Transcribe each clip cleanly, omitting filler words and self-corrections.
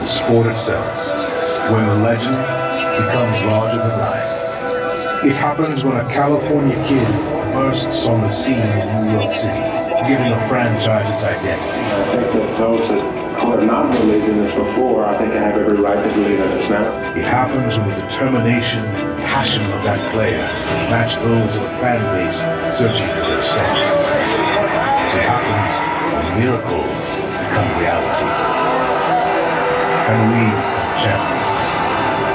the sport itself, when the legend becomes larger than life. It happens when a California kid bursts on the scene in New York City, giving a franchise its identity. I think that those who have not believed in this before, I think they have every right to believe in this now. It happens when the determination and passion of that player match those of a fan base searching for their star. It happens when miracles become reality, and we become champions.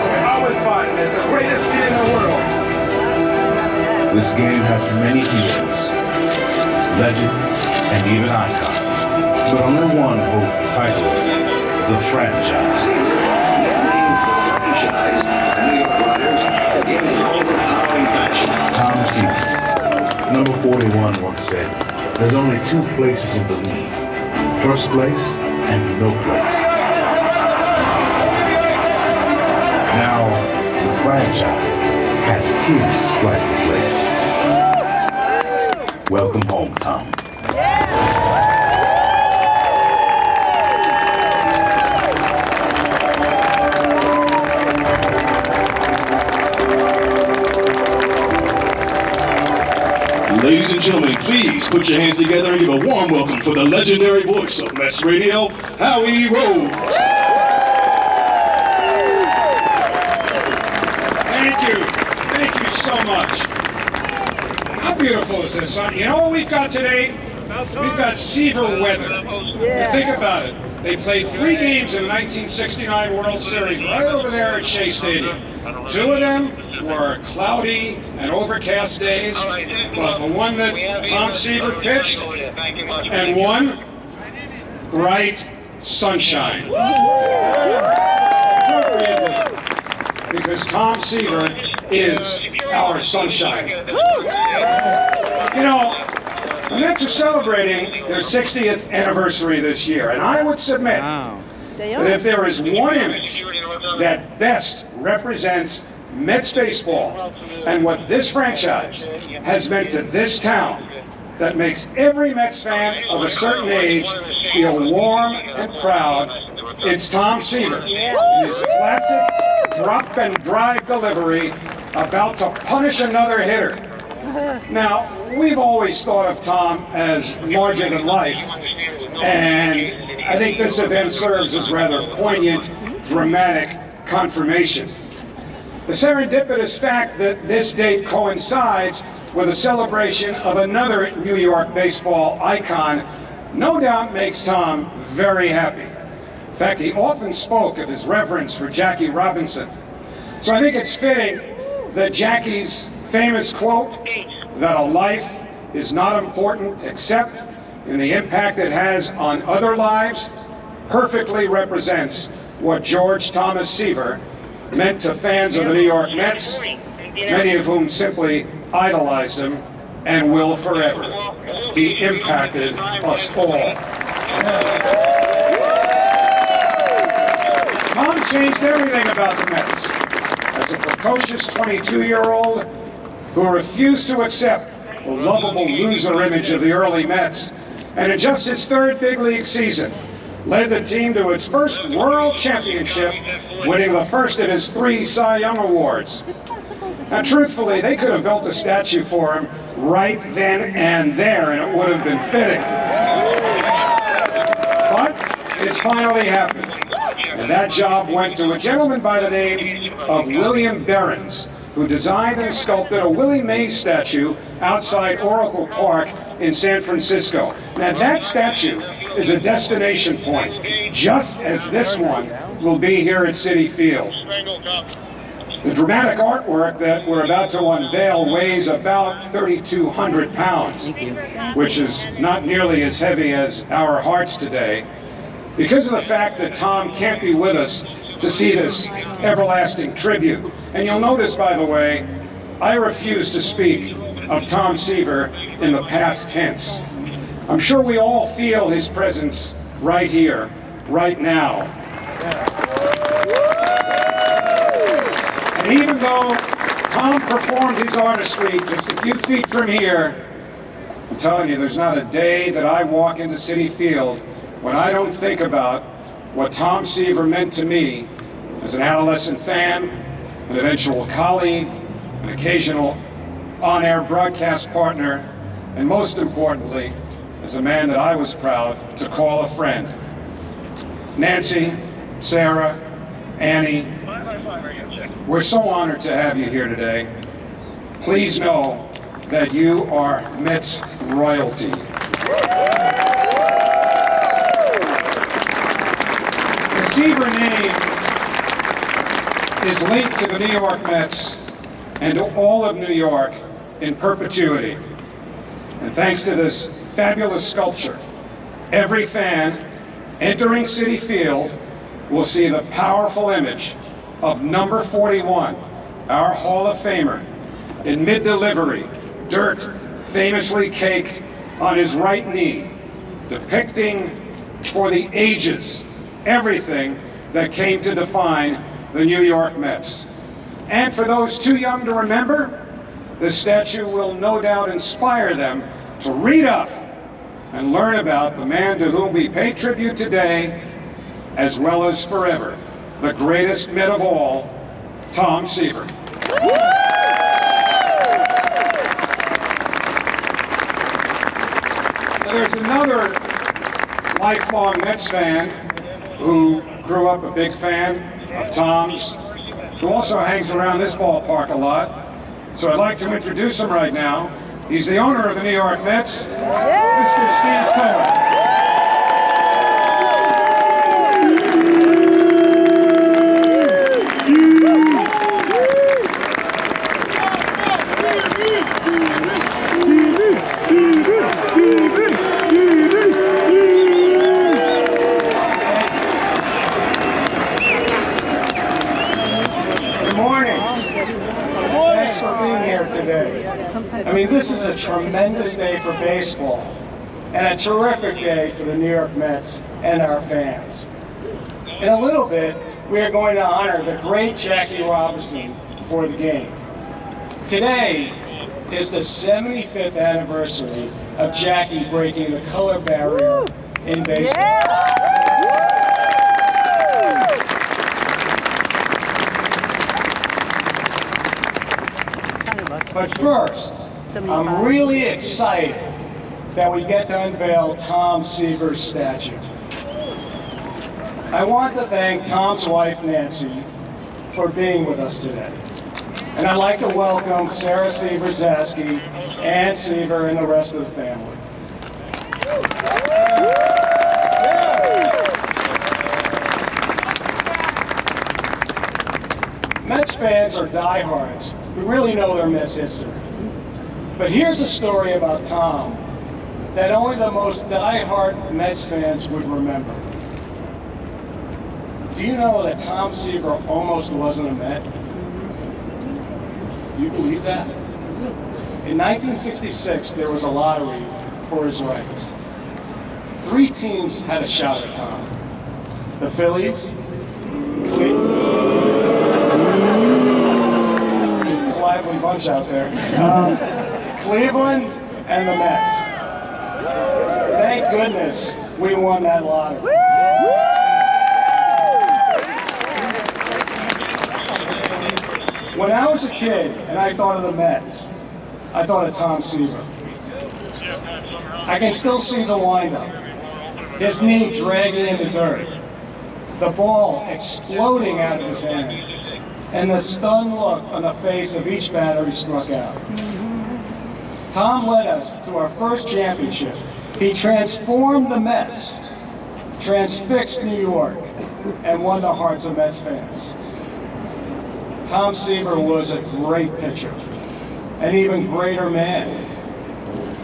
We always fight. It's the greatest feeling in the world. This game has many heroes, legends, and even icons, but only one holds the title, the franchise. Tom Seaver, number 41, once said, "There's only two places in the league, first place and no place." Now, the franchise has his rightful place. Welcome home, Tom. Ladies and gentlemen, please put your hands together and give a warm welcome for the legendary voice of Mets Radio, Howie Rose. Thank you so much. How beautiful is this, huh? You know what we've got today? We've got Seaver weather. Think about it. They played 3 games in the 1969 World Series right over there at Shea Stadium. 2 of them were cloudy and overcast days, but the one that Tom Seaver pitched, and one bright sunshine. Appropriately, because Tom Seaver is our sunshine. You know, the Mets are celebrating their 60th anniversary this year, and I would submit that if there is one image that best represents Mets baseball and what this franchise has meant to this town, that makes every Mets fan of a certain age feel warm and proud, it's Tom Seaver in his classic drop and drive delivery, about to punish another hitter. Now, we've always thought of Tom as larger than life, and I think this event serves as rather poignant, dramatic confirmation. The serendipitous fact that this date coincides with a celebration of another New York baseball icon no doubt makes Tom very happy. In fact, he often spoke of his reverence for Jackie Robinson. So I think it's fitting that Jackie's famous quote, that a life is not important except in the impact it has on other lives, perfectly represents what George Thomas Seaver meant to fans of the New York Mets, many of whom simply idolized him and will forever. He impacted us all. Tom changed everything about the Mets. As a precocious 22-year-old who refused to accept the lovable loser image of the early Mets, and in just his 3rd big league season, led the team to its first World Championship, winning the first of his 3 Cy Young Awards. Now, truthfully, they could have built a statue for him right then and there, and it would have been fitting. But it's finally happened, and that job went to a gentleman by the name of William Behrens, who designed and sculpted a Willie Mays statue outside Oracle Park in San Francisco. Now, that statue is a destination point, just as this one will be here at Citi Field. The dramatic artwork that we're about to unveil weighs about 3,200 pounds, which is not nearly as heavy as our hearts today, because of the fact that Tom can't be with us to see this everlasting tribute. And you'll notice, by the way, I refuse to speak of Tom Seaver in the past tense. I'm sure we all feel his presence right here, right now. And even though Tom performed his artistry just a few feet from here, I'm telling you, there's not a day that I walk into Citi Field when I don't think about what Tom Seaver meant to me as an adolescent fan, an eventual colleague, an occasional on-air broadcast partner, and most importantly, as a man that I was proud to call a friend. Nancy, Sarah, Annie, we're so honored to have you here today. Please know that you are Mets royalty. The Seaver name is linked to the New York Mets and to all of New York in perpetuity. And thanks to this fabulous sculpture, every fan entering Citi Field will see the powerful image of number 41, our Hall of Famer, in mid-delivery, dirt famously caked on his right knee, depicting for the ages everything that came to define the New York Mets. And for those too young to remember, the statue will no doubt inspire them to read up and learn about the man to whom we pay tribute today, as well as forever, the greatest Met of all, Tom Seaver. Now, there's another lifelong Mets fan who grew up a big fan of Tom's, who also hangs around this ballpark a lot. So I'd like to introduce him right now. He's the owner of the New York Mets, Mr. Stan Cohen. Good morning. Thanks for being here today. I mean, this is a tremendous day for baseball and a terrific day for the New York Mets and our fans. In a little bit, we are going to honor the great Jackie Robinson for the game. Today is the 75th anniversary of Jackie breaking the color barrier in baseball. But first, I'm really excited that we get to unveil Tom Seaver's statue. I want to thank Tom's wife, Nancy, for being with us today. And I'd like to welcome Sarah Seaver-Zaski, Ann Seaver, and the rest of the family. Mets fans are diehards who really know their Mets history. But here's a story about Tom that only the most diehard Mets fans would remember. Do you know that Tom Seaver almost wasn't a Met? Do you believe that? In 1966, there was a lottery for his rights. 3 teams had a shot at Tom. The Phillies, lively bunch out there. Cleveland and the Mets. Thank goodness we won that lottery. When I was a kid and I thought of the Mets, I thought of Tom Seaver. I can still see the windup, his knee dragging in the dirt, the ball exploding out of his hand, and the stunned look on the face of each batter he struck out. Tom led us to our first championship. He transformed the Mets, transfixed New York, and won the hearts of Mets fans. Tom Seaver was a great pitcher, an even greater man.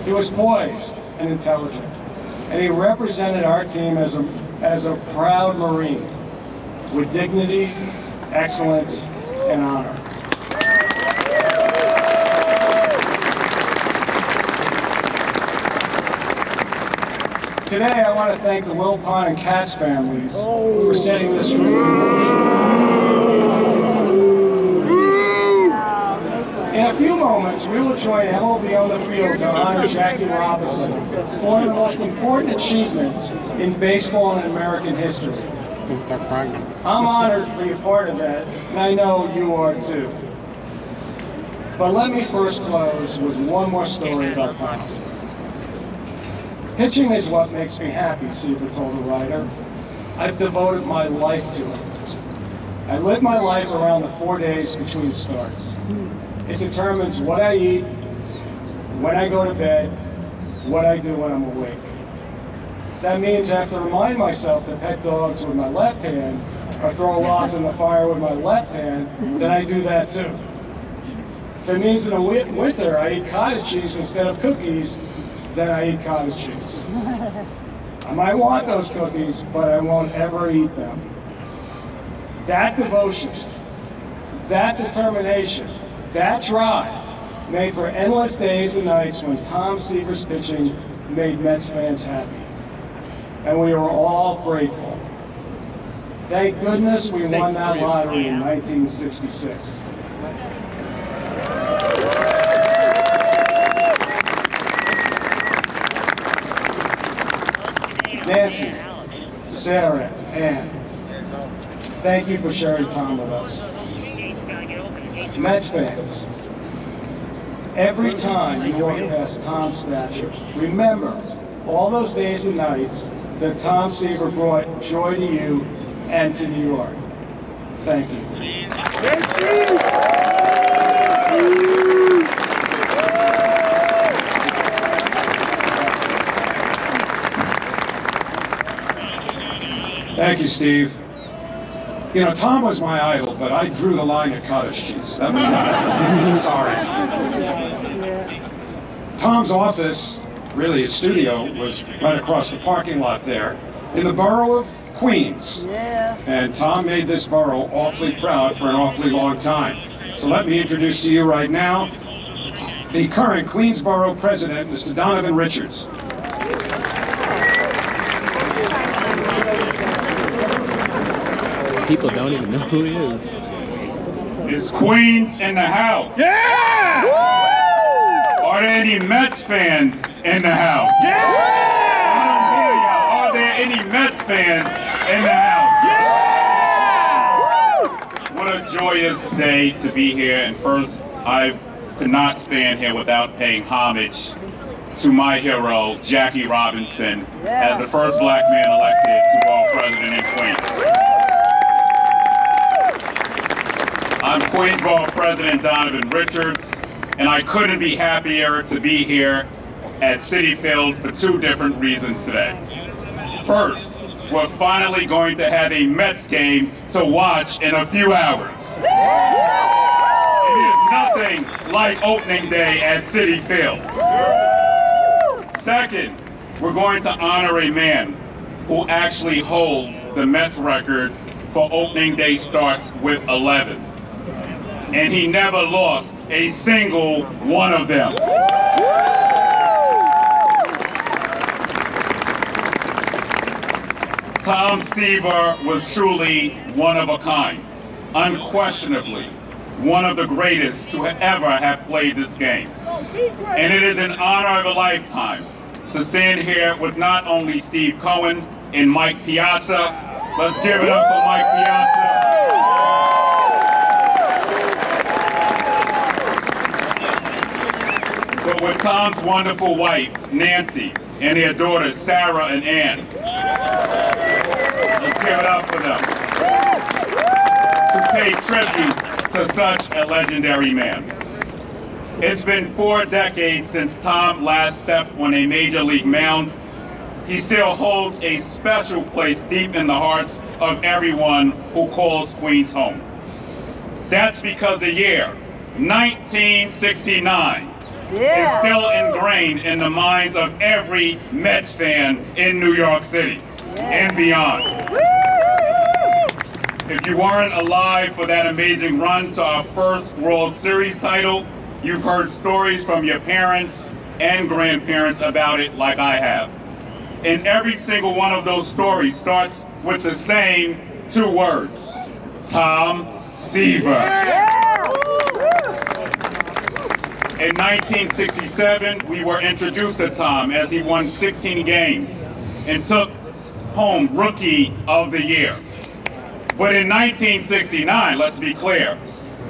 He was poised and intelligent, and he represented our team as a proud Marine with dignity, excellence, and honor. Today, I want to thank the Wilpon and Katz families for setting this dream in motion. In a few moments, we will join MLB on the field to honor Jackie Robinson for one of the most important achievements in baseball and American history. I'm honored to be a part of that, and I know you are too. But let me first close with one more story about Tom. Pitching is what makes me happy, Seaver told the writer. I've devoted my life to it. I live my life around the 4 days between starts. It determines what I eat, when I go to bed, what I do when I'm awake. That means I have to remind myself to pet dogs with my left hand or throw logs in the fire with my left hand, then I do that too. If it means in the winter I eat cottage cheese instead of cookies, then I eat cottage cheese. I might want those cookies, but I won't ever eat them. That devotion, that determination, that drive made for endless days and nights when Tom Seaver's pitching made Mets fans happy. And we were all grateful. Thank goodness we won that lottery in 1966. Nancy, Sarah, Ann, thank you for sharing time with us. Mets fans, every time you walk past Tom's statue, remember all those days and nights that Tom Seaver brought joy to you and to New York. Thank you. Thank you. Thank you, Steve. You know, Tom was my idol, but I drew the line at cottage cheese. That was not, sorry. Tom's office, really his studio, was right across the parking lot there in the borough of Queens. Yeah. And Tom made this borough awfully proud for an awfully long time. So let me introduce to you right now the current Queensborough president, Mr. Donovan Richards. People don't even know who he is. Is Queens in the house? Yeah! Woo! Are there any Mets fans in the house? Yeah! I don't hear y'all. Are there any Mets fans in the house? Yeah! What a joyous day to be here. And first, I could not stand here without paying homage to my hero, Jackie Robinson, as the first black man elected to borough president in Queens. I'm Queensborough President Donovan Richards, and I couldn't be happier to be here at Citi Field for two different reasons today. First, we're finally going to have a Mets game to watch in a few hours. It is nothing like opening day at Citi Field. Second, we're going to honor a man who actually holds the Mets record for opening day starts with 11. And he never lost a single one of them. Tom Seaver was truly one of a kind, unquestionably one of the greatest to ever have played this game. And it is an honor of a lifetime to stand here with not only Steve Cohen and Mike Piazza. Let's give it up for Mike Piazza. But with Tom's wonderful wife, Nancy, and their daughters, Sarah and Ann. Let's give it up for them. To pay tribute to such a legendary man. It's been 4 decades since Tom last stepped on a major league mound. He still holds a special place deep in the hearts of everyone who calls Queens home. That's because the year 1969 is still ingrained in the minds of every Mets fan in New York City and beyond. If you weren't alive for that amazing run to our first World Series title, you've heard stories from your parents and grandparents about it like I have. And every single one of those stories starts with the same 2 words, Tom Seaver. In 1967, we were introduced to Tom as he won 16 games and took home Rookie of the Year. But in 1969, let's be clear,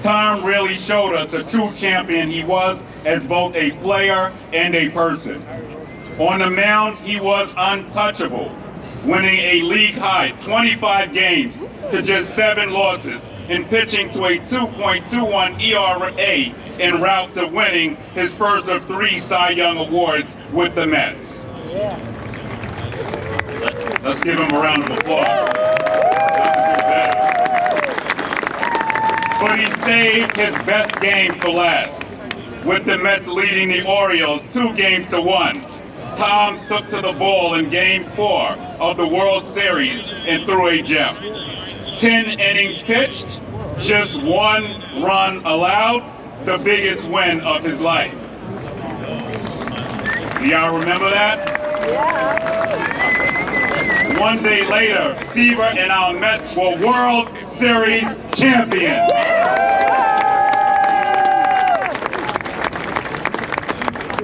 Tom really showed us the true champion he was as both a player and a person. On the mound, he was untouchable, winning a league-high 25 games to just 7 losses and pitching to a 2.21 ERA en route to winning his first of 3 Cy Young Awards with the Mets. Let's give him a round of applause. But he saved his best game for last. With the Mets leading the Orioles 2-1, Tom took to the ball in Game 4 of the World Series and threw a gem. 10 innings pitched, just 1 run allowed, the biggest win of his life. Do y'all remember that? One day later, Seaver and our Mets were World Series champions.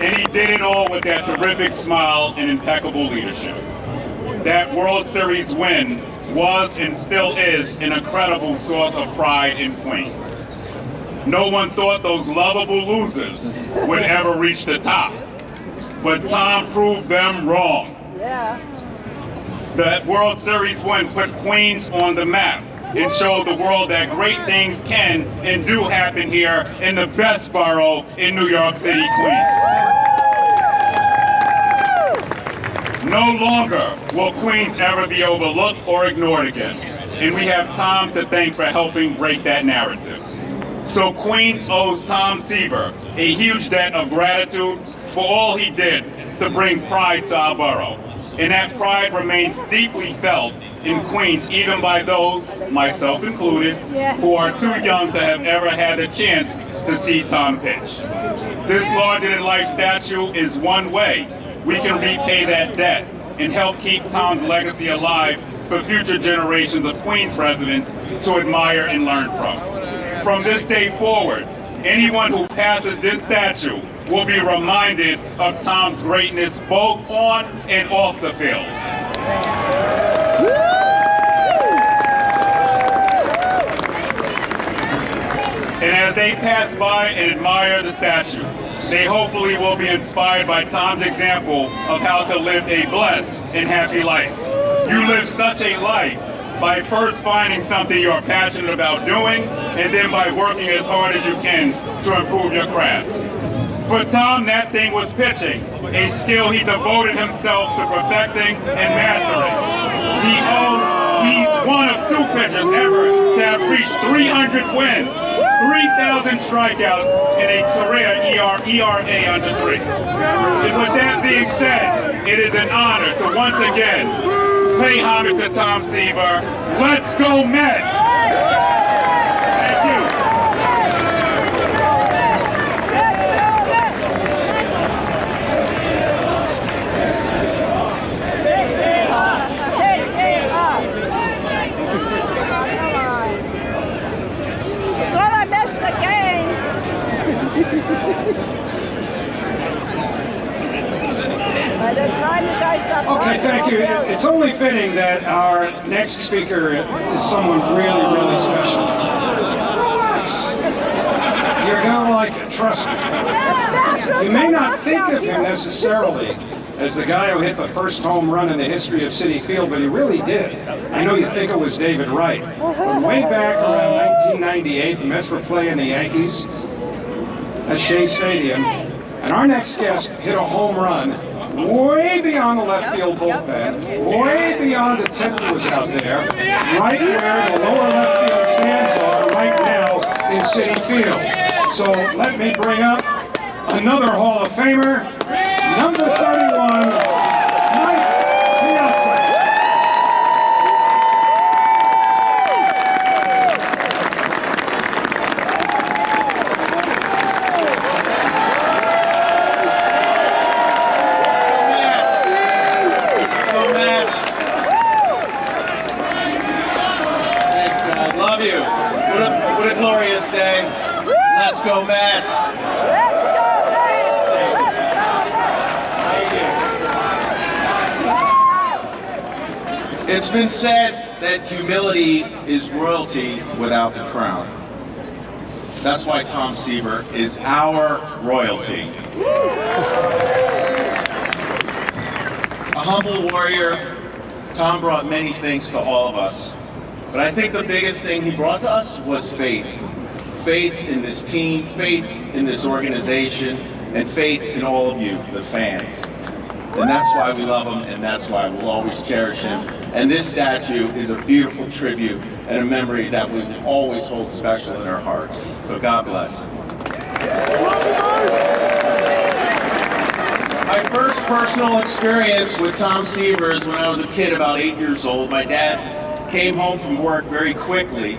And he did it all with that terrific smile and impeccable leadership. That World Series win was and still is an incredible source of pride in Queens. No one thought those lovable losers would ever reach the top, but Tom proved them wrong. That World Series win put Queens on the map and showed the world that great things can and do happen here in the best borough in New York City, Queens. No longer will Queens ever be overlooked or ignored again, and we have Tom to thank for helping break that narrative. So Queens owes Tom Seaver a huge debt of gratitude for all he did to bring pride to our borough. And that pride remains deeply felt in Queens, even by those, myself included, who are too young to have ever had the chance to see Tom pitch. This larger-than-life statue is one way we can repay that debt and help keep Tom's legacy alive for future generations of Queens residents to admire and learn from. From this day forward, anyone who passes this statue will be reminded of Tom's greatness both on and off the field. And as they pass by and admire the statue, they hopefully will be inspired by Tom's example of how to live a blessed and happy life. You live such a life by first finding something you're passionate about doing, and then by working as hard as you can to improve your craft. For Tom, that thing was pitching, a skill he devoted himself to perfecting and mastering. He's one of 2 pitchers ever to have reached 300 wins, 3,000 strikeouts, and a career ERA under 3. And with that being said, it is an honor to once again pay homage to Tom Seaver. Let's go Mets! Thank you. Gonna miss the game. By the time you guys got Okay, thank you. It's only fitting that our next speaker is someone really, really special. Relax. You're gonna like it, trust me. You may not think of him necessarily as the guy who hit the first home run in the history of Citi Field, but he really did. I know you think it was David Wright, but way back around 1998, the Mets were playing the Yankees at Shea Stadium, and our next guest hit a home run way beyond the left field bullpen, way beyond the tent that was out there, right where the lower left field stands are right now in Citi Field. So let me bring up another Hall of Famer, number 31, Mike Piazza. Love you. What a glorious day. Let's go Mets. It's been said that humility is royalty without the crown. That's why Tom Seaver is our royalty. A humble warrior, Tom brought many things to all of us. But I think the biggest thing he brought to us was faith. Faith in this team, faith in this organization, and faith in all of you, the fans. And that's why we love him, and that's why we'll always cherish him. And this statue is a beautiful tribute and a memory that we will always hold special in our hearts. So God bless. My first personal experience with Tom Seaver is when I was a kid, about 8 years old. My dad came home from work very quickly,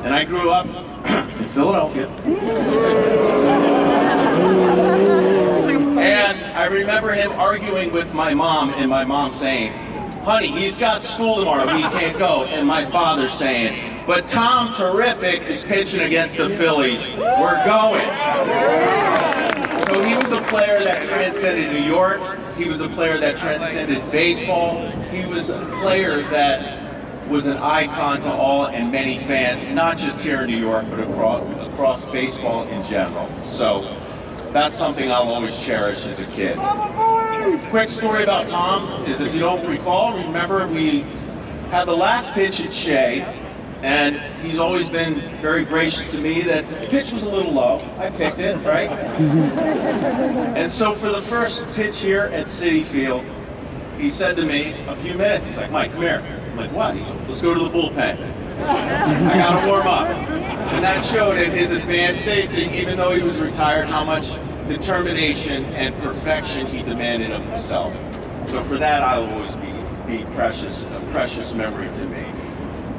and I grew up in Philadelphia. And I remember him arguing with my mom, and my mom saying, "Honey, he's got school tomorrow, he can't go." And my father saying, "But Tom Terrific is pitching against the Phillies, we're going." So he was a player that transcended New York. He was a player that transcended baseball. He was a player that was an icon to all and many fans, not just here in New York, but across baseball in general. So that's something I'll always cherish as a kid. Quick story about Tom is, if you don't recall, remember we had the last pitch at Shea, and he's always been very gracious to me that the pitch was a little low. I picked it, right? And so for the first pitch here at Citi Field, he said to me a few minutes, he's like, "Mike, come here." I'm like, "What?" He goes, "Let's go to the bullpen. I gotta warm up." And that showed in his advanced aging, even though he was retired, how much determination and perfection he demanded of himself. So for that, I'll always be precious, a precious memory to me.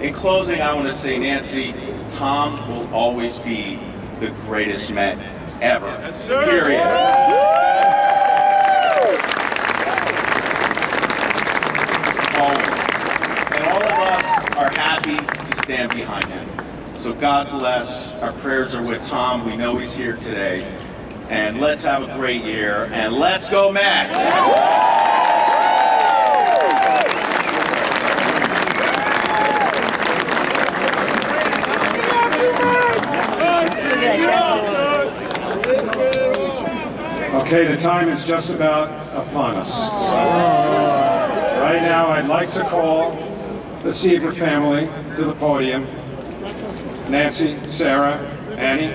In closing, I want to say, Nancy, Tom will always be the greatest Met ever. Yes, period. Always. And all of us are happy to stand behind him. So God bless. Our prayers are with Tom. We know he's here today. And let's have a great year. And let's go Mets! Okay, the time is just about upon us. So, right now, I'd like to call the Seaver family to the podium. Nancy, Sarah, Annie.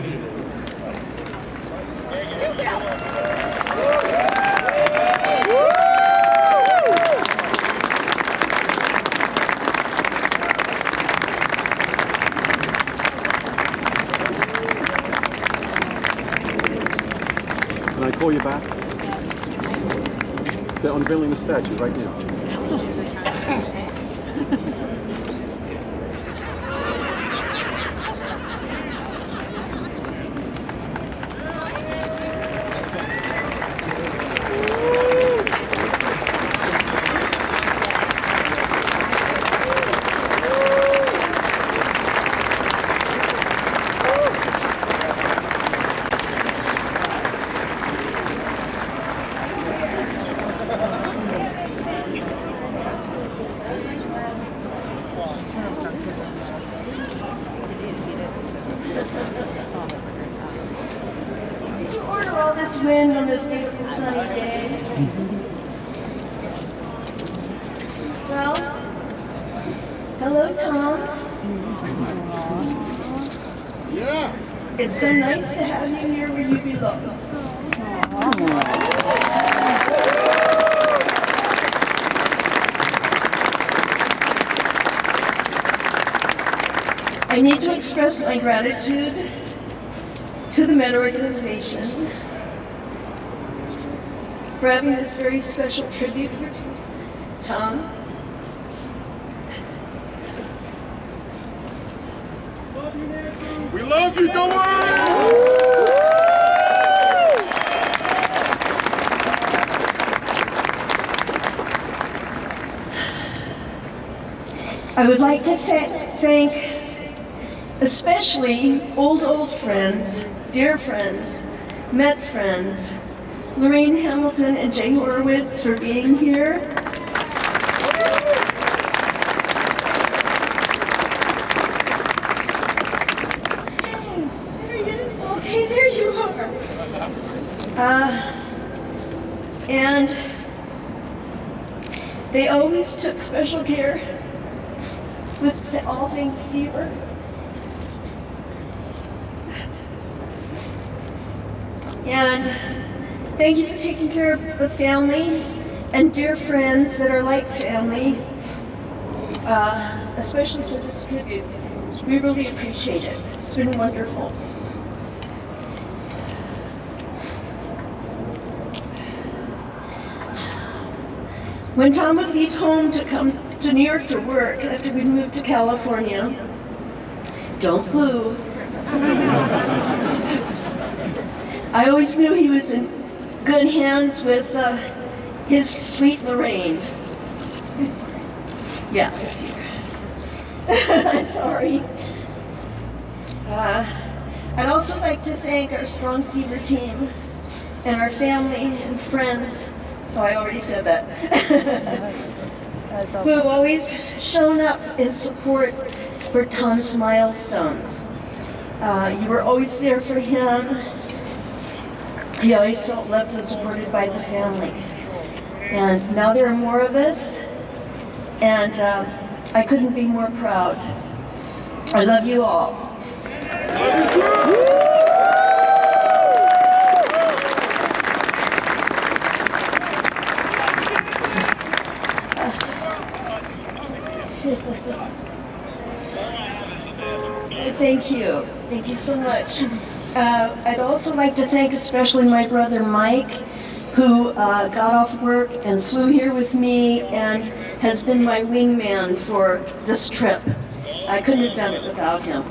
Can I call you back? They're unveiling the statue right now. Did you order all this wind on this beautiful sunny day? Well, hello, Tom. Yeah. It's so nice to have you here where you belong. I need to express my gratitude to the Met organization for having this very special tribute for Tom. We love you, go on! I would like to thank especially old friends, dear friends, Met friends, Lorraine Hamilton and Jay Horowitz for being here. And they always took special care with all things Seaver. And thank you for taking care of the family and dear friends that are like family, especially for this tribute. We really appreciate it. It's been wonderful. When Tom would leave home to come to New York to work after we moved to California, don't boo. I always knew he was in good hands with his sweet Lorraine. Yeah, I see her. I'm sorry. I'd also like to thank our strong Seaver team and our family and friends. Oh, I already said that. Who have always shown up in support for Tom's milestones. You were always there for him. He always felt loved and supported by the family. And now there are more of us, and I couldn't be more proud. I love you all. Thank you. Thank you so much. I'd also like to thank especially my brother Mike, who got off work and flew here with me and has been my wingman for this trip. I couldn't have done it without him.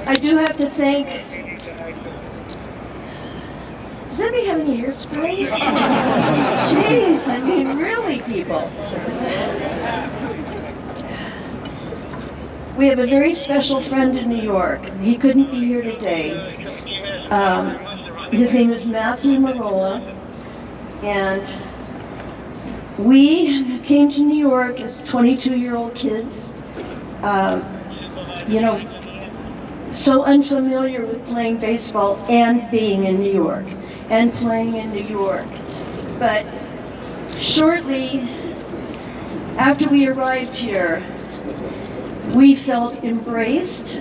I do have to thank. Does anybody have any hairspray? Jeez, I mean, really, people. We have a very special friend in New York. He couldn't be here today. His name is Matthew Marola, and we came to New York as 22-year-old kids. You know, so unfamiliar with playing baseball and being in New York and playing in New York. But shortly after we arrived here, we felt embraced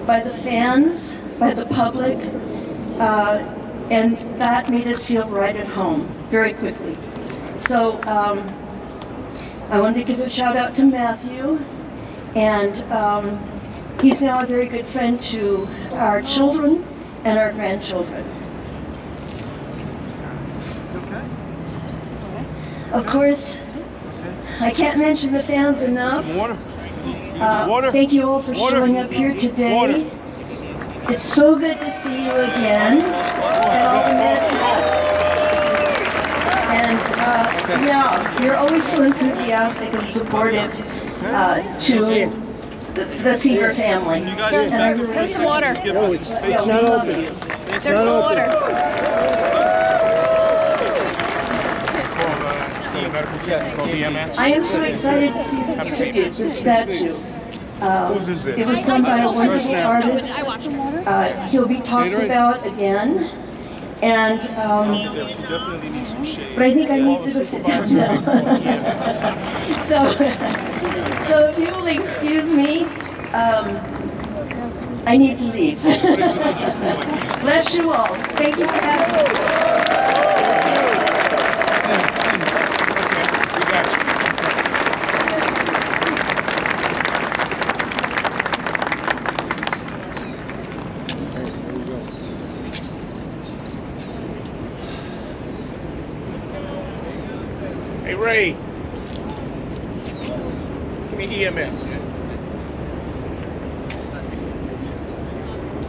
by the fans, by the public, and that made us feel right at home very quickly. So I wanted to give a shout out to Matthew, and he's now a very good friend to our children and our grandchildren. Of course, I can't mention the fans enough. Thank you all for showing up here today. It's so good to see you again, and all the Mad Cats. And yeah, you're always so enthusiastic and supportive to the Seaver family. And I really There's water. No, it's not open. There's water. I am so excited to see this tribute, this statue. It was done by a wonderful artist. He'll be talked about again. And, but I think I need to go sit down now. So if you will excuse me, I need to leave. Bless you all. Thank you for having us. Hey Ray, give me EMS, man.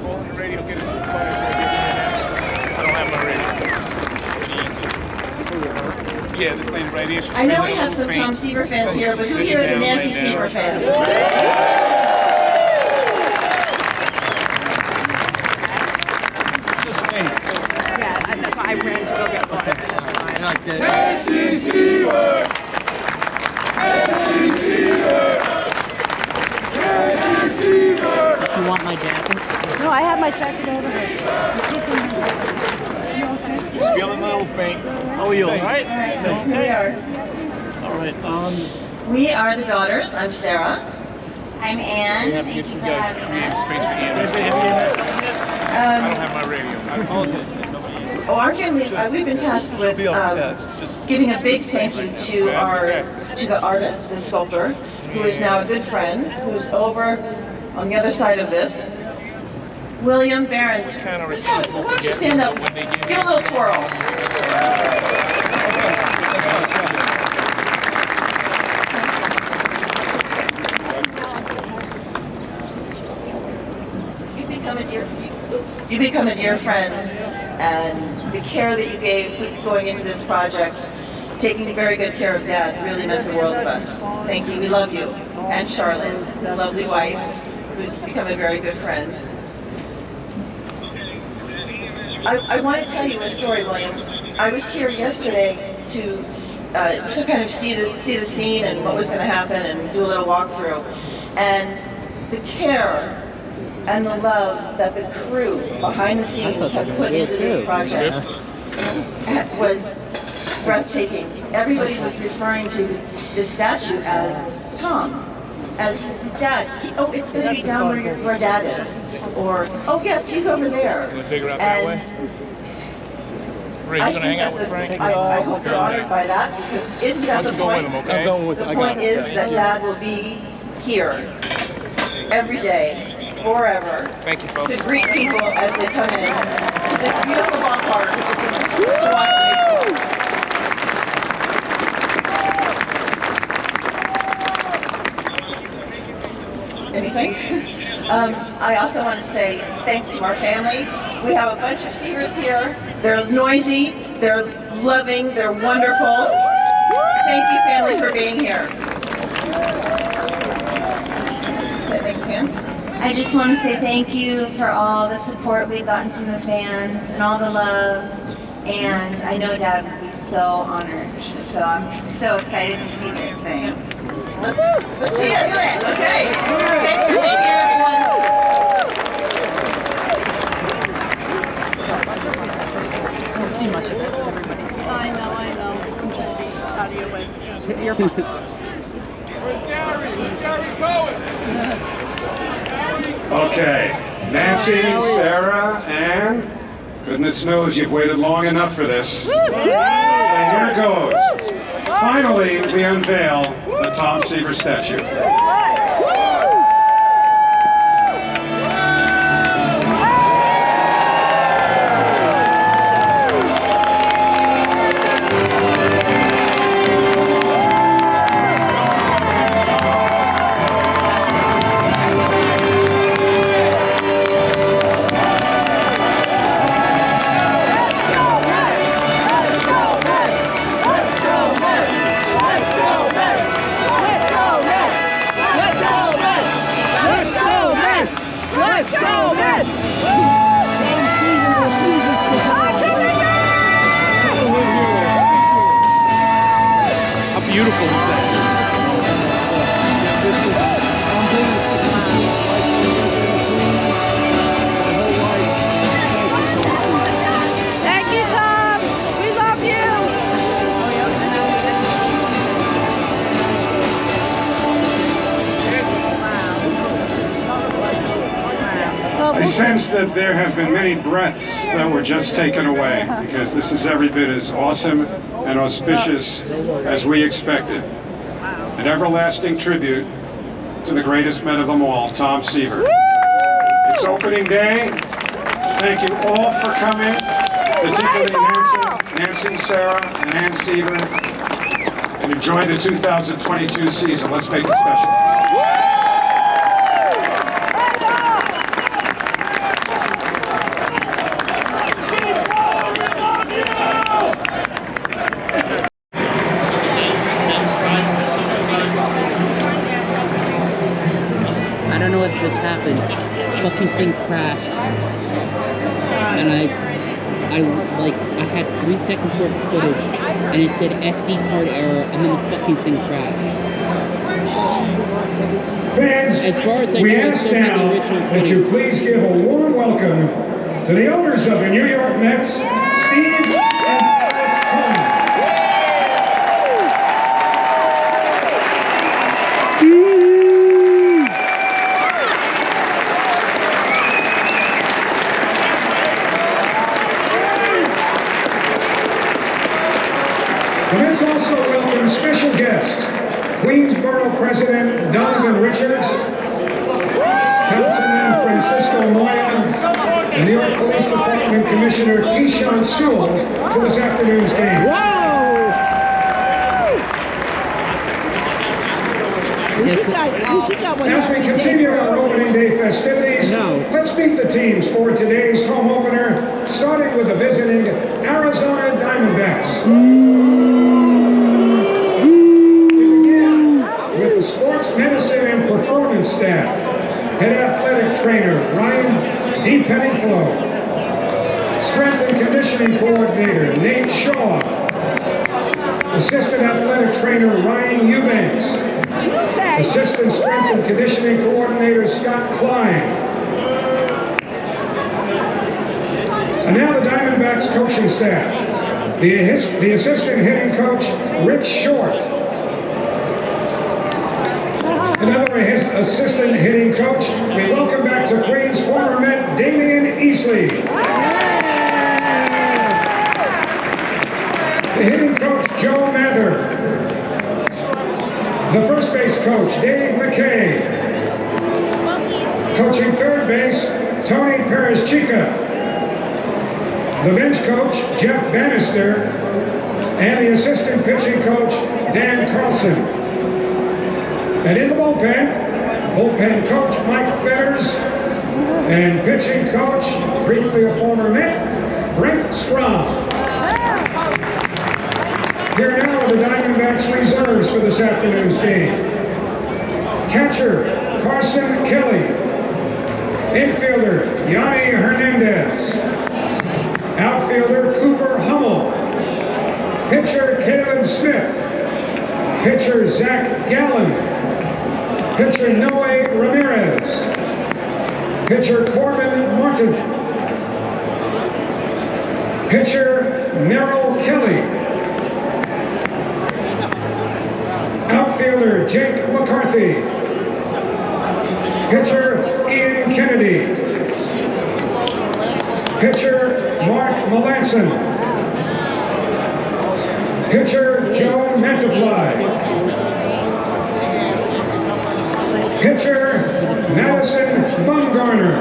Call on the radio, get us some flyers. I don't have my radio. Yeah, this lady right here. I know we have some Tom Seaver fans here, but who here is a Nancy Seaver fan? I ran to go get water. Nancy Seaver! Nancy Seaver! Nancy No, I have my jacket over here. Just feeling a little faint. How are you? All right? Here we are. All right. We are the daughters. I'm Sarah. I'm Anne. We have to get you guys to create space for Ian. I don't have my radio. Our family, we've been tasked with giving a big thank you to the artist, the sculptor, who is now a good friend, who's over on the other side of this. William Behrens. Why don't you stand up? Give a little twirl. You become a dear friend, and the care that you gave going into this project, taking very good care of Dad, really meant the world of us. Thank you. We love you. And Charlotte, his lovely wife, who's become a very good friend. I want to tell you a story, William. I was here yesterday to kind of see the scene and what was going to happen and do a little walkthrough. And the care and the love that the crew behind the scenes have put into this project was breathtaking. Everybody was referring to this statue as Tom, as Dad. It's going to be down where Dad is. Or, oh yes, he's over there. You want to take her out that way? Ray, you going to hang out with Frank? I hope you're honored by that, because isn't that the point? Okay? The point is that Dad will be here every day, forever, Thank you, folks. to greet people as they come in to this beautiful ballpark to watch baseball. Anything? I also want to say thanks to our family. We have a bunch of Seavers here. They're noisy, they're loving, they're wonderful. Thank you, family, for being here. Thanks, fans. I just want to say thank you for all the support we've gotten from the fans and all the love. And I know Dad would be so honored. So I'm so excited to see this thing. Let's see it. Okay. Thanks for being here, everyone. I don't see much of it. Everybody's here. I know. How do you win? You're fine. Where's Gary? Where's Gary going? Okay, Nancy, Sarah, and goodness knows you've waited long enough for this. So here it goes. Finally, we unveil the Tom Seaver statue. Let's go, Mets! Tom Seaver refuses to die. How beautiful is that? This is, I'm doing the 62 life for the resident of Queens. My whole life. Thank you, Tom. We love you. I sense that there have been many breaths that were just taken away, because this is every bit as awesome and auspicious as we expected. An everlasting tribute to the greatest man of them all, Tom Seaver. It's opening day. Thank you all for coming, particularly Nancy, Sarah, and Ann Seaver, and enjoy the 2022 season. Let's make it special. I don't know what just happened. Fucking thing crashed. And I had 3 seconds worth of footage and it said SD card error and then the fucking thing crashed. Fans, As far as I we know, I ask still think now the original that you footage. please give a warm welcome to the owners of the New York Mets, Steve and Alex Cohen. The Mets also welcome special guests, Queens Borough President Donovan Richards, Councilman Francisco Moya, and New York Police Department Commissioner Keyshawn Sewell to this afternoon's game. As we continue our opening day festivities, let's meet the teams for today's home opener, starting with the visiting Arizona Diamondbacks. With the sports medicine and performance staff, head athletic trainer Ryan D. Pennyflow, strength and conditioning coordinator Nate Shaw, assistant athletic trainer Ryan Eubanks, assistant strength and conditioning coordinator Scott Klein. And now the Diamondbacks coaching staff, the assistant hitting coach Rick Short, another assistant hitting coach. We welcome back to Queens former Met Damian Easley. The hitting coach Joe Mather. The first base coach Dave McKay. Coaching third base Tony Perez-Chica. The bench coach Jeff Bannister. And the assistant pitching coach Dan Carlson. And in the bullpen coach Mike Fetters, and pitching coach, briefly a former Met, Brent Strom. Here now are the Diamondbacks reserves for this afternoon's game. Catcher, Carson Kelly. Infielder, Yanni Hernandez. Outfielder, Cooper Hummel. Pitcher, Caleb Smith. Pitcher, Zach Gallen. Pitcher Noe Ramirez. Pitcher Corbin Martin. Pitcher Merrill Kelly. Outfielder Jake McCarthy. Pitcher Ian Kennedy. Pitcher Mark Melanson. Pitcher Joe Mantiply. Pitcher Madison Bumgarner.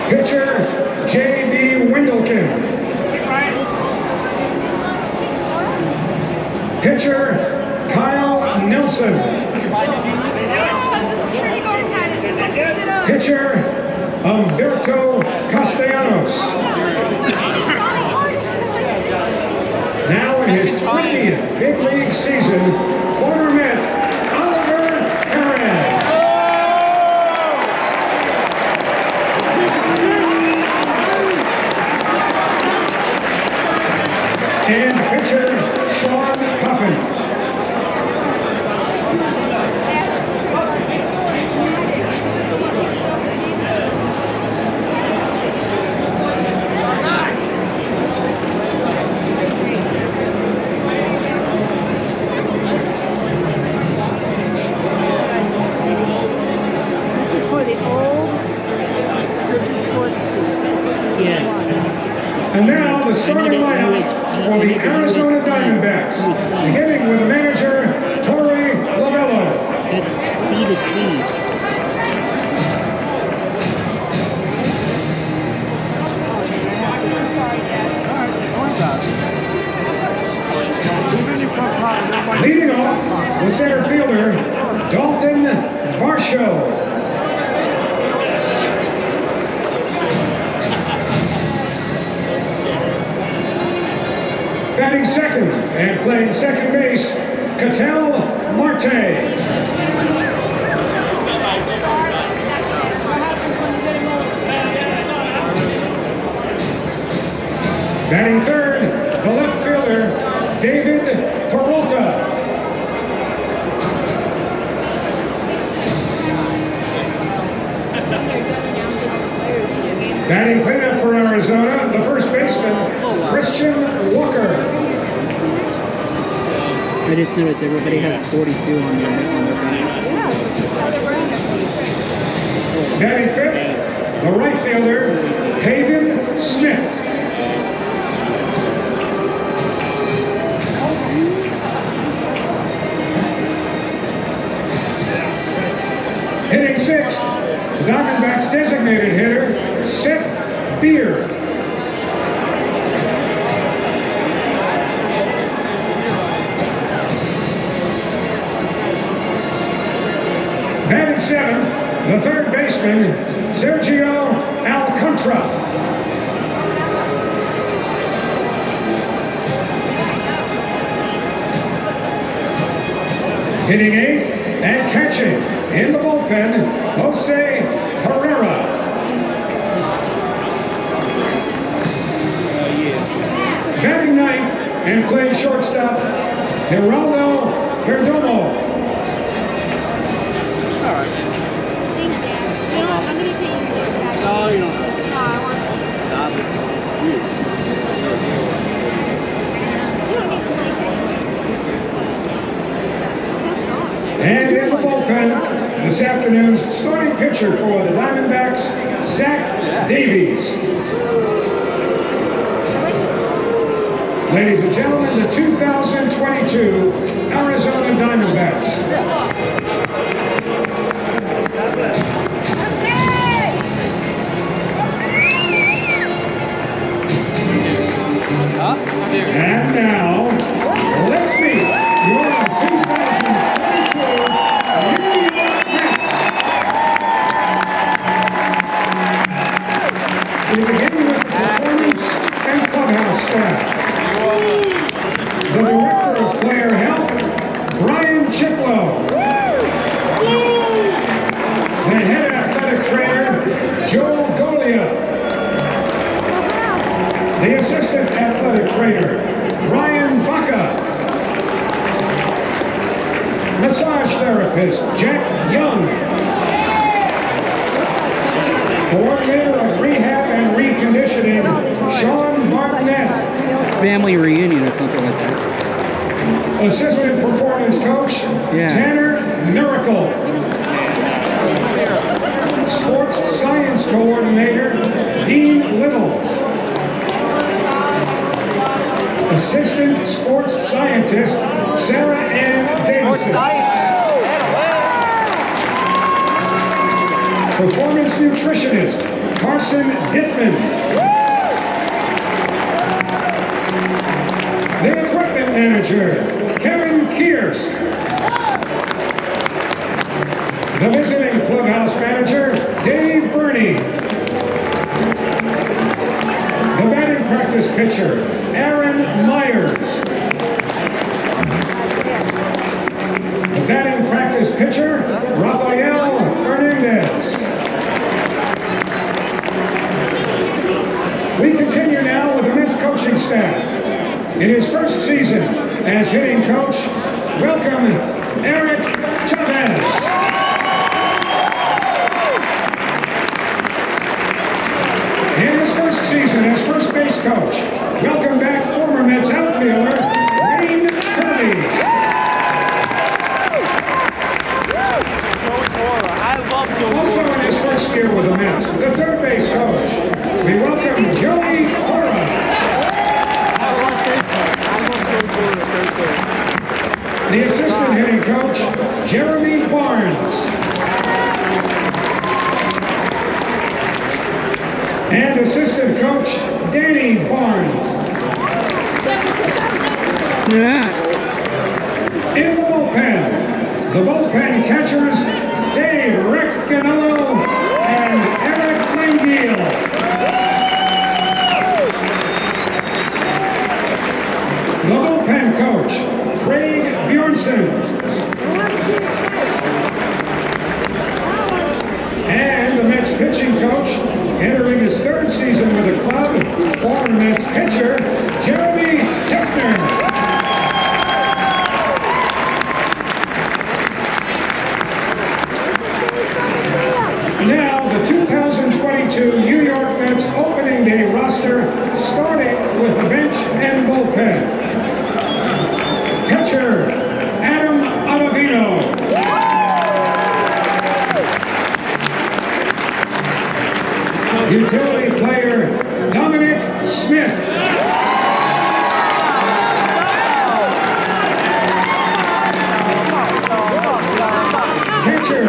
Pitcher J.B. Wendelken. Pitcher Kyle Nelson. Pitcher Umberto Castellanos. Now in his 20th big league season, former Met Oliver Perez. And pitcher Sean Coppin. And now the starting lineup for the Arizona Diamondbacks, beginning with manager Torey Lovello. That's C to C. Leading off, the center fielder, Dalton Varsho. Batting second and playing second base, Ketel Marte. Batting third, the left fielder, David Peralta. Batting cleanup for Arizona, the first baseman, Christian Walker. I just noticed everybody has 42 on their back. Batting fifth, the right fielder, Haven Smith. Hitting sixth, the Diamondbacks designated hitter, Seth Beer. Batting seventh, the third baseman, Sergio Alcantara. Hitting eighth and catching in the bullpen, Jose Herrera. Batting ninth and playing shortstop, Geraldo Perdomo. No, you don't. And in the bullpen, this afternoon's starting pitcher for the Diamondbacks, Zach Davies. Ladies and gentlemen, the 2022 Arizona Diamondbacks. And now, let's meet your 2022 New York Mets. We begin with the performance and clubhouse staff. The Director of Player Health, Brian Chiplow. The Head Athletic Trainer, Joe Golia. The Assistant Athletic Trainer, Brian Baca. Massage Therapist, Jack Young. Coordinator of Rehab and Reconditioning, Sean Barnett. Family reunion or something like that. Assistant Performance Coach, Tanner Miracle. Sports Science Coordinator, Dean Little. Assistant Sports Scientist, Sarah Ann Davidson. Performance Nutritionist, Carson Dittman. The Equipment Manager, Kevin Kierst. The Visiting Clubhouse Manager, Dave Burney. The Batting Practice Pitcher, Aaron Myers. The Batting Practice Pitcher, Rafael Fernandez. We continue now with the Mets coaching staff. In his first season as hitting coach, welcome Eric Chavez. In his first season as first base coach, welcome back former Mets outfielder, Wayne Kirby. Also in his first year with the Mets, the third base coach, we welcome Joey Cora. The assistant hitting coach, Jeremy Barnes. And assistant coach, Danny Barnes. In the bullpen catchers, Dave Reccanello and Eric Langiel. The bullpen coach, Craig Bjornson. And the Mets pitching coach, entering his third season with the club, former Mets pitcher, Jeremy Hefner. Now, the 2022 New York Mets opening day roster, starting with the bench and bullpen. Pitcher, Adam Ottavino. Utility player, Dominic Smith. Catcher,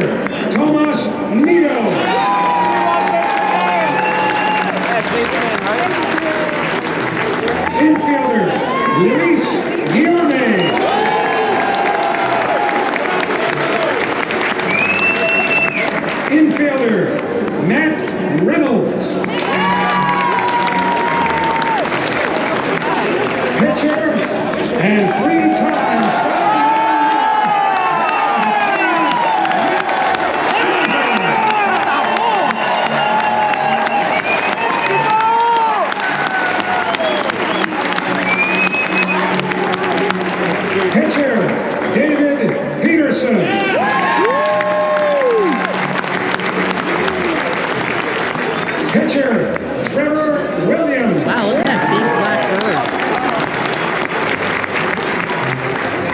Tomas Nido. Infielder, Luis Guillorme. Infielder, Matt Reynolds. Pitcher, and three-time pitcher, David Peterson. Pitcher, Trevor Williams. Wow, look at that big black bird.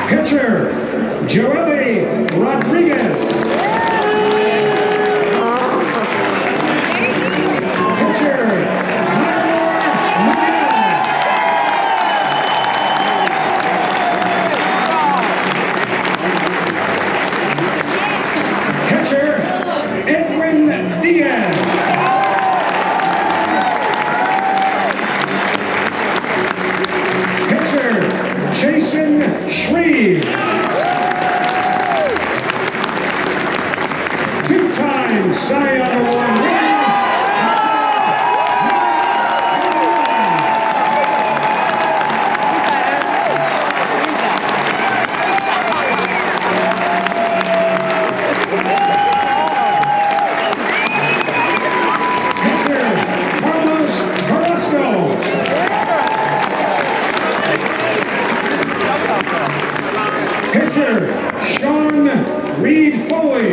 Pitcher, Joely Rodriguez. Pitcher, Tyler Miguel. Catcher, Edwin Diaz. Pitcher, Jason Shreve. Two-time Cy Young Award winner. Carlos Carrasco. Pitcher, Sean Reed Foley.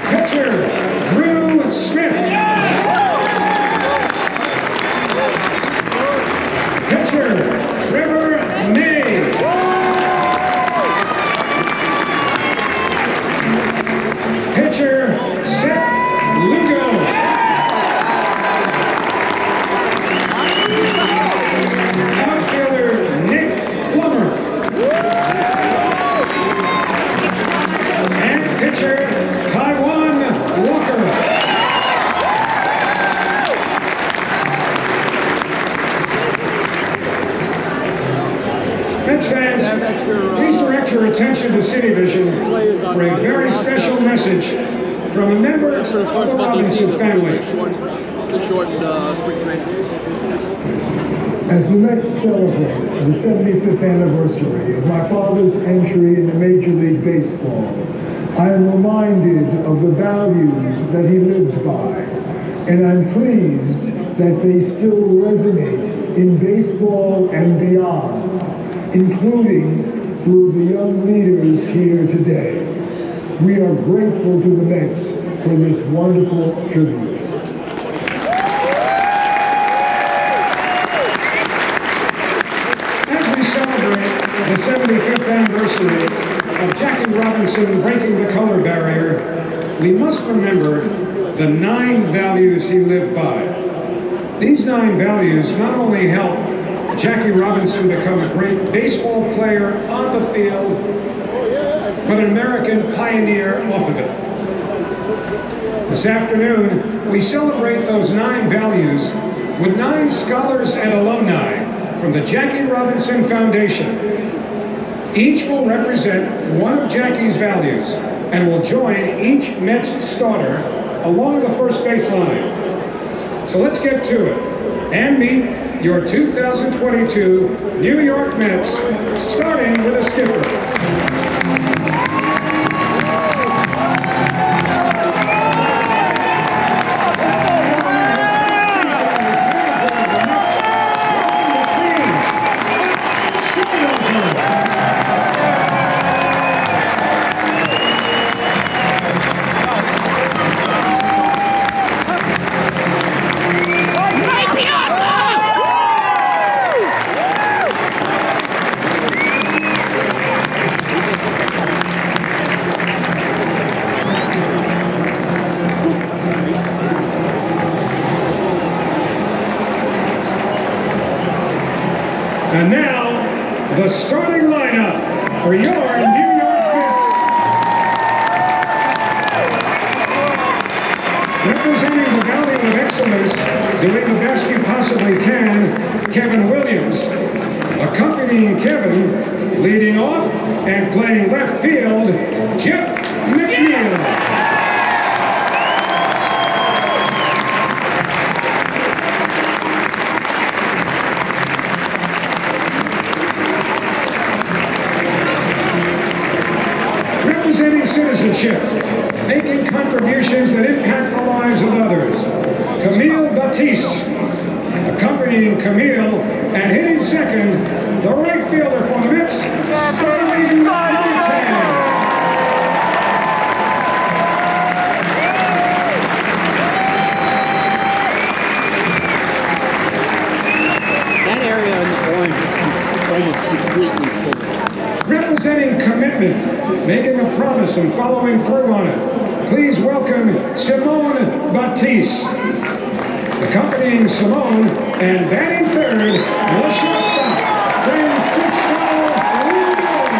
Pitcher, Drew Smith. Pitcher, Trevor May. Pitcher, Seth Lugo. Outfielder, Nick Plummer. And pitcher, Taiwan Walker. Mets fans, please direct your attention to Citi Vision for a very special message from a member of the Robinson family. As the Mets celebrate the 75th anniversary of my father's entry into Major League Baseball, I am reminded of the values that he lived by, and I'm pleased that they still resonate in baseball and beyond, including through the young leaders here today. We are grateful to the Mets for this wonderful tribute. The 75th anniversary of Jackie Robinson breaking the color barrier, we must remember the 9 values he lived by. These 9 values not only helped Jackie Robinson become a great baseball player on the field, but an American pioneer off of it. This afternoon, we celebrate those 9 values with 9 scholars and alumni from the Jackie Robinson Foundation. Each will represent one of Jackie's values and will join each Mets starter along the first baseline. So let's get to it and meet your 2022 New York Mets, starting with a skipper. the starting lineup for your New York Mets. Representing the Valley of Excellence, doing the best he possibly can, Kevin Williams. Accompanying Kevin, leading off and playing left field, Jeff McNeil. Representing citizenship, making contributions that impact the lives of others, Camille Batiste. Accompanying Camille and hitting second, the right fielder for the Mets, Sterling Martin. That area in the orange is almost completely full. Representing commitment, making a promise and following through on it, please welcome Simone Batiste. Accompanying Simone and batting third, the shortstop, Francisco Rendon.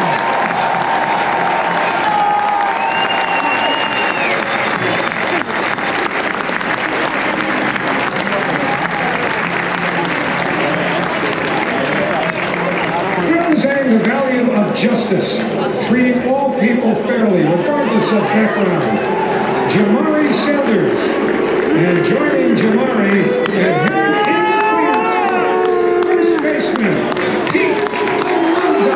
Representing the value of justice, treating all people fairly, regardless of background, Jamari Sanders. And joining Jamari and hitting in the first baseman, Pete Alonso.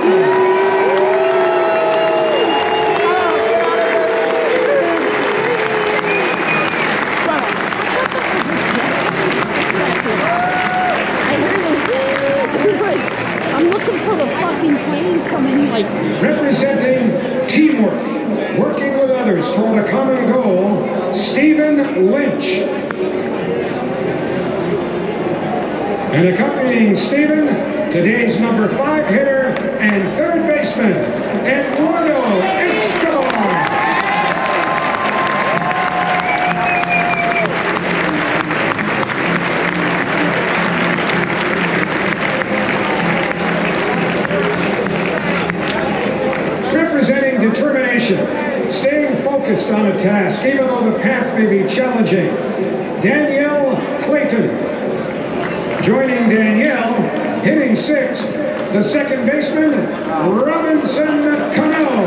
I'm looking for the fucking plane coming like. Representing teamwork, working with others toward a common goal, Stephen Lynch. And accompanying Stephen, today's number 5 hitter and third baseman, Eduardo Escobar. Representing determination, staying focused on a task, even though the path may be challenging, Danielle Clayton. Joining Danielle, hitting sixth, the second baseman, Robinson Cano.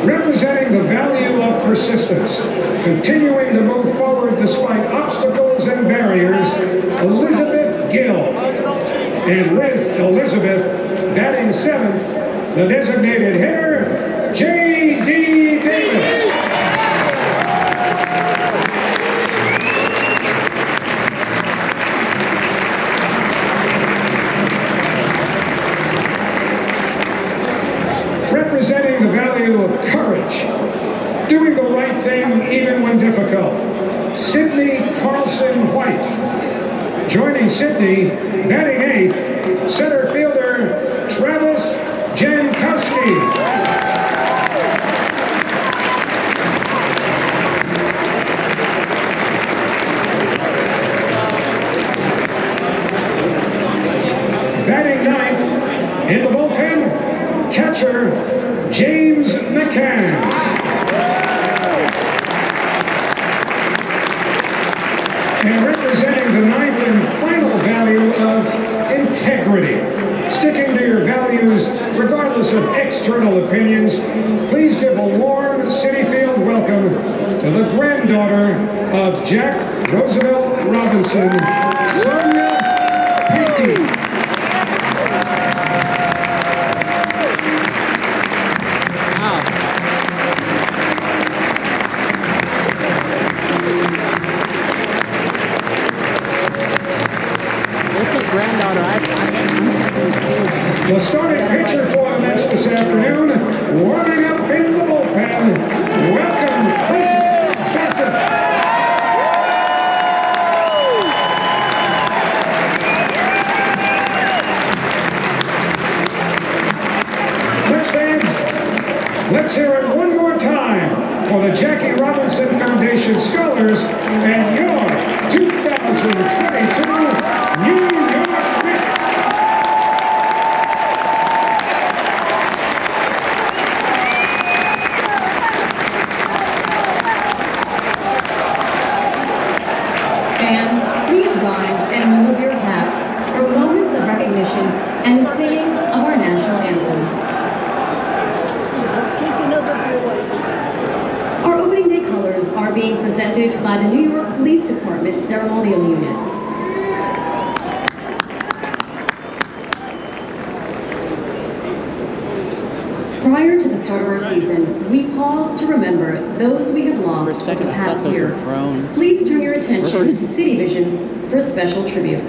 Representing the value of persistence, continuing to move forward despite obstacles and barriers, Elizabeth Gill. And with Elizabeth batting 7th, the designated hitter, J.D. Davis. Representing the value of courage, doing the right thing even when difficult, Sydney Carlson White. Joining Sydney, batting 8th, center fielder Travis Jankowski. Batting 9th, in the bullpen, catcher James McCann. And representing the 9th and final value of integrity, sticking to your values regardless of external opinions, please give a warm Citi Field welcome to the granddaughter of Jack Roosevelt Robinson, Sonia Pinky. The starting pitcher for the Mets this afternoon, warming up in the bullpen. Welcome, Chris Bassett. the 22 New York Knicks. Fans, please rise and move your caps for moments of recognition and the singing of our national anthem. Our opening day colors are being presented by the New York Police Department Ceremonial Unit. Prior to the start of our season, we pause to remember those we have lost over the past year. Please turn your attention to Citi Vision for a special tribute.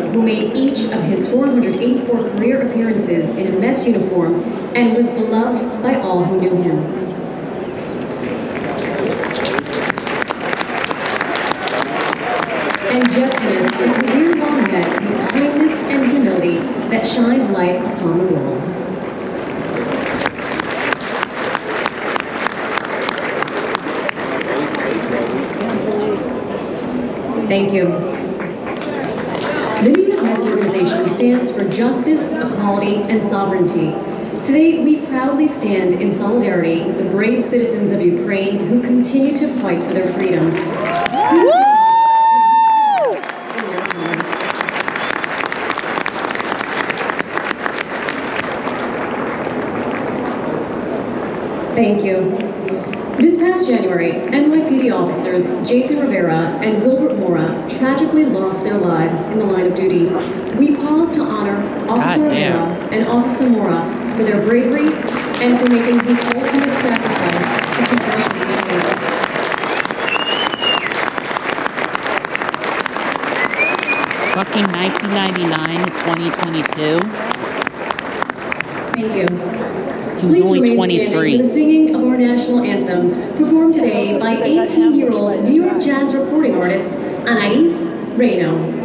Who made each of his 484 career appearances in a Mets uniform and was beloved by all who knew him. And Jeff Ennis, a career-long Met with kindness and humility that shined light upon the world. Thank you. The New York Mets organization stands for justice, equality, and sovereignty. Today, we proudly stand in solidarity with the brave citizens of Ukraine who continue to fight for their freedom. Thank you. This past January, NYPD officers Jason Rivera and Wilbert Mora tragically lost their lives in the line of duty. We pause to honor Officer Rivera and Officer Mora for their bravery and for making the ultimate sacrifice to keep our city safe. Fucking 1999 to 2022. Thank you. He was only 23. For the singing of our national anthem, performed today by 18-year-old New York jazz recording artist Anais Reno.